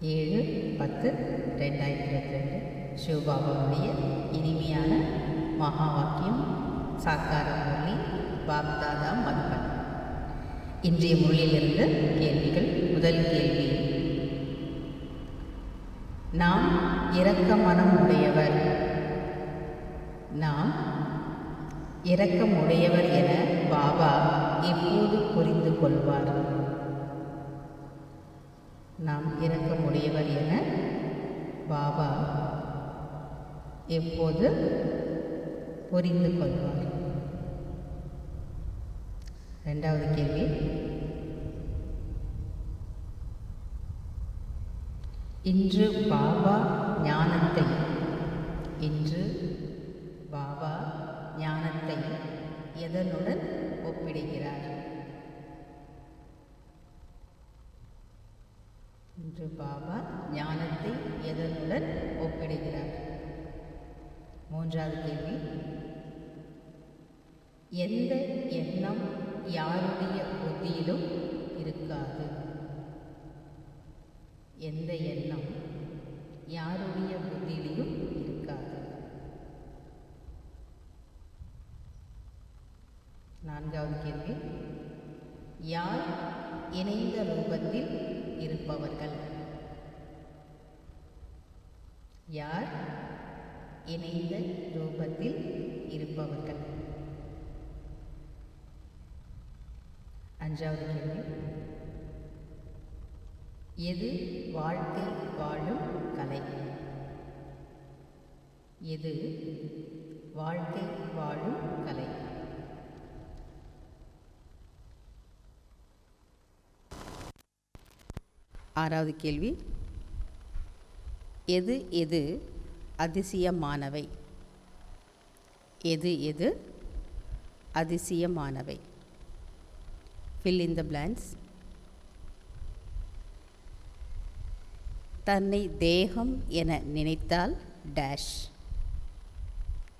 7/10/2022 சிவபாபாவுடைய இனிமையான மகா வாக்கியம் சாக்கார முரளி பாப்தாதா மதுபன். இன்றைய முரளியிலிருந்து கேள்விகள். முதல் கேள்வி: நாம் இரக்க மனம் உடையவர். நாம் இரக்கமுடையவர் என பாபா எப்போது புரிந்து கொள்வார்? நாம் இரக்கமுடையவர் என பாபா எப்போது புரிந்து கொள்வார்? இரண்டாவது கேள்வி: இன்று பாபா ஞானத்தை எதனுடன் ஒப்பிடுகிறார்? இன்று பாபா ஞானத்தை எதனுடன் ஒப்பிடுகிறார்? மூன்றாவது கேள்வி: எந்த எண்ணம் யாருடைய புத்தியிலும் இருக்காது? எந்த எண்ணம் யாருடைய புத்தியிலும் இருக்காது? நான்காவது கேள்வி: யார் இணைந்த ரூபத்தில் இருப்பவர்கள்? யார் இணைந்த ரூபத்தில் இருப்பவர்கள்? அஞ்சாவது கேள்வி: எது வாழ்க்கை வாழும் கலை? எது வாழ்க்கை வாழும் கலை? ஆறாவது கேள்வி: எது எது அதிசயமானவை? எது எது அதிசயமானவை? fill in the blanks. தன்னை தேகம் என நினைத்தால் டேஷ்.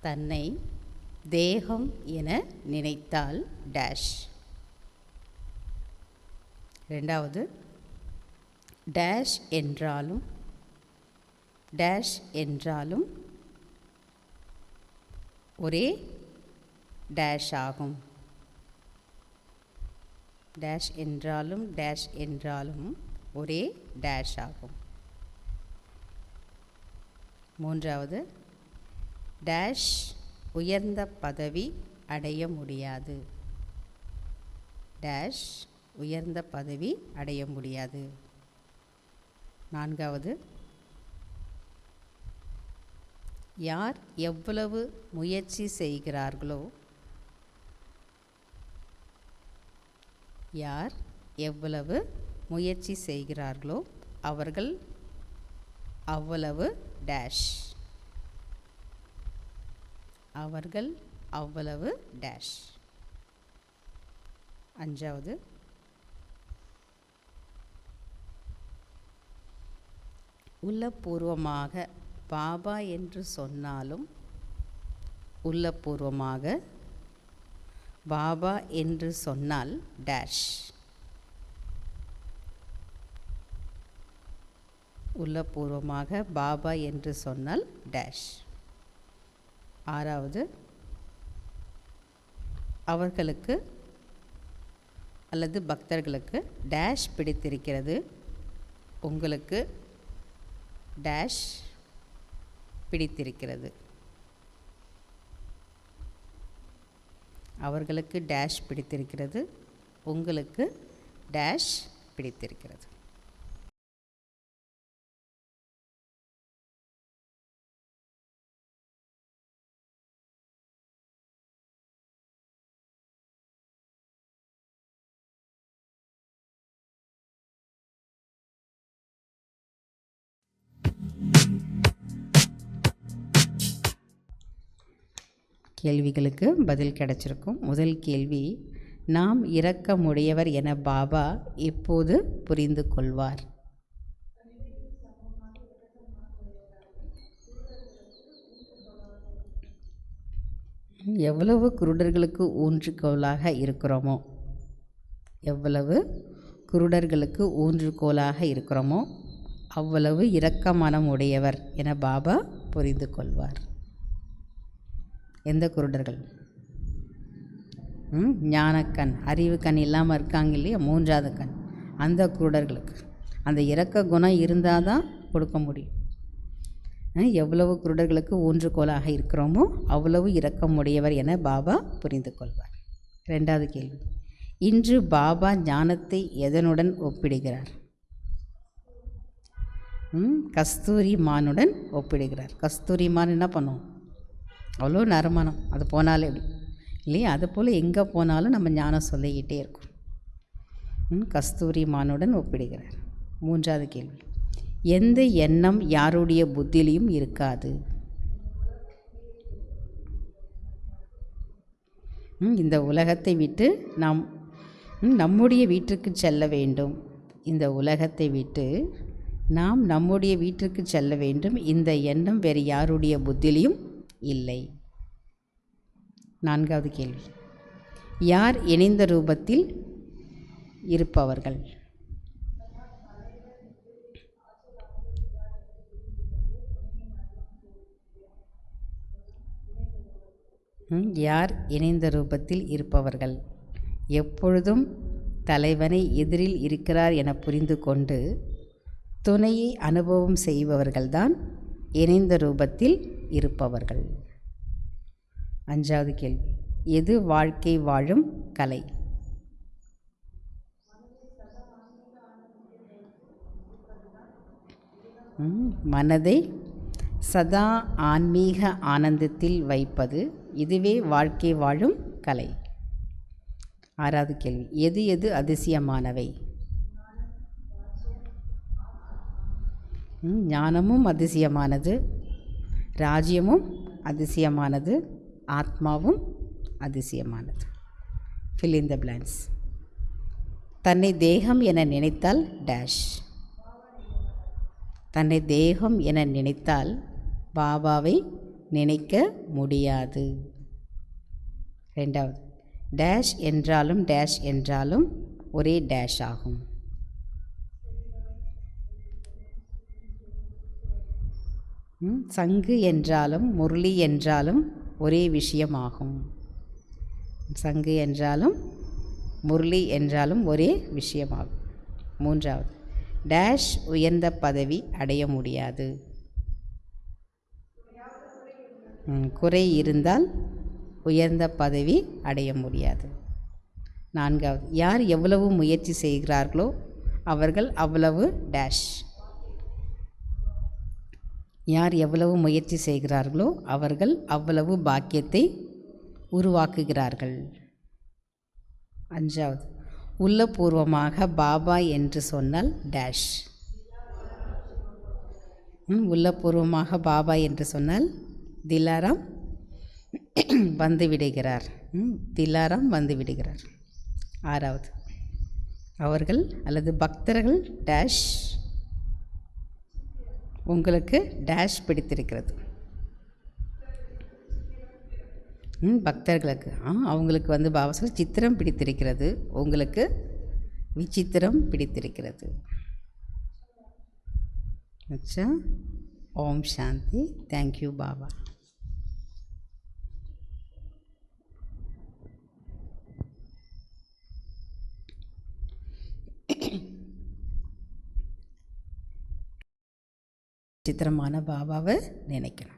தன்னை தேகம் என நினைத்தால் டேஷ். இரண்டாவது, டேஷ் என்றாலும் ஒரே டேஷ் ஆகும். டேஷ் என்றாலும் ஒரே டேஷ் ஆகும். மூன்றாவது, டேஷ் உயர்ந்த பதவி அடைய முடியாது. டேஷ் உயர்ந்த பதவி அடைய முடியாது. நான்காவது, யார் எவ்வளவு முயற்சி செய்கிறார்களோ அவர்கள் அவ்வளவு டேஷ். அஞ்சாவது, உள்ளபூர்வமாக பாபா என்று சொன்னாலும் பாபா என்று சொன்னால் டேஷ். உள்ளபூர்வமாக பாபா என்று சொன்னால் டேஷ். ஆறாவது, அவர்களுக்கு அல்லது பக்தர்களுக்கு டேஷ் பிடித்திருக்கிறது. உங்களுக்கு டேஷ் பிடித்திருக்கிறது. அவர்களுக்கு டேஷ் பிடித்திருக்கிறது. உங்களுக்கு டேஷ் பிடித்திருக்கிறது. கேள்விகளுக்கு பதில் கிடைச்சிருக்கும். முதல் கேள்வி: நாம் இரக்கமுடையவர் என பாபா எப்போது புரிந்து கொள்வார்? எவ்வளவு குருடர்களுக்கு ஊன்றுகோலாக இருக்கிறோமோ அவ்வளவு இரக்க மனம் உடையவர் என பாபா புரிந்து கொள்வார். எந்த குருடர்கள்? ஞானக்கண், அறிவு கண் இல்லாமல் இருக்காங்க இல்லையா, மூன்றாவது கண், அந்த குருடர்களுக்கு அந்த இரக்க குணம் இருந்தால் தான் கொடுக்க முடியும். எவ்வளவு குருடர்களுக்கு ஊன்றுகோலாக இருக்கிறோமோ அவ்வளவு இரக்கமுடையவர் என பாபா புரிந்து கொள்வார். 2வது கேள்வி, இன்று பாபா ஞானத்தை எதனுடன் ஒப்பிடுகிறார்? கஸ்தூரி மானுடன் ஒப்பிடுகிறார். கஸ்தூரி மான் என்ன பண்ணும்? அவ்வளோ நறுமணம், அது போனாலே எப்படி இல்லையா? அது போல் எங்கே போனாலும் நம்ம ஞானம் சொல்லிக்கிட்டே இருக்கும். கஸ்தூரி மானுடன் ஒப்பிடுகிறார். 3வது கேள்வி, எந்த எண்ணம் யாருடைய புத்தியிலையும் இருக்காது? இந்த உலகத்தை விட்டு நாம் நம்முடைய வீட்டிற்கு செல்ல வேண்டும். இந்த உலகத்தை விட்டு நாம் நம்முடைய வீட்டிற்கு செல்ல வேண்டும். இந்த எண்ணம் வேறு யாருடைய புத்தியிலையும் இல்லை. 4வது கேள்வி, யார் இணைந்த ரூபத்தில் இருப்பவர்கள்? யார் இணைந்த ரூபத்தில் இருப்பவர்கள்? எப்பொழுதும் தலைவனை எதிரில் இருக்கிறார் என புரிந்து கொண்டு துணையை அனுபவம் செய்பவர்கள்தான் இணைந்த ரூபத்தில் இருப்பவர்கள். 5வது கேள்வி, எது வாழ்க்கை வாழும் கலை? மனதை சதா ஆன்மீக ஆனந்தத்தில் வைப்பது, இதுவே வாழ்க்கை வாழும் கலை. 6வது கேள்வி, எது எது அதிசயமானவை? ஞானமும் அதிசயமானது, ராஜ்யமும் அதிசயமானது, ஆத்மாவும் அதிசயமானது. fill in the blanks. தன்னை தேகம் என நினைத்தால் டேஷ். தன்னை தேகம் என நினைத்தால் பாபாவை நினைக்க முடியாது. 2வது, டேஷ் என்றாலும் டேஷ் என்றாலும் ஒரே டேஷ் ஆகும். சங்கு என்றாலும் முரளி என்றாலும் ஒரே விஷயமாகும். சங்கு என்றாலும் முரளி என்றாலும் ஒரே விஷயமாகும். 3வது, டேஷ் உயர்ந்த பதவி அடைய முடியாது. குறை இருந்தால் உயர்ந்த பதவி அடைய முடியாது. 4வது, யார் எவ்வளவு முயற்சி செய்கிறார்களோ அவர்கள் அவ்வளவு டேஷ். யார் எவ்வளவு முயற்சி செய்கிறார்களோ அவர்கள் அவ்வளவு பாக்கியத்தை உருவாக்குகிறார்கள். 5வது, உள்ளபூர்வமாக பாபா என்று சொன்னால் டேஷ். உள்ளபூர்வமாக பாபா என்று சொன்னால் திலாராம் வந்து விடுகிறார். திலாராம் வந்து விடுகிறார். 6வது, அவர்கள் அல்லது பக்தர்கள் டேஷ். உங்களுக்கு டேஷ் பிடித்திருக்கிறது. பக்தர்களுக்கு அவங்களுக்கு வந்து பாபா சொல்ல சித்திரம் பிடித்திருக்கிறது, உங்களுக்கு விசித்திரம் பிடித்திருக்கிறது. அச்சா, ஓம் சாந்தி. தேங்க்யூ பாபா. சித்திரமான பாபாவை நினைக்கணும்.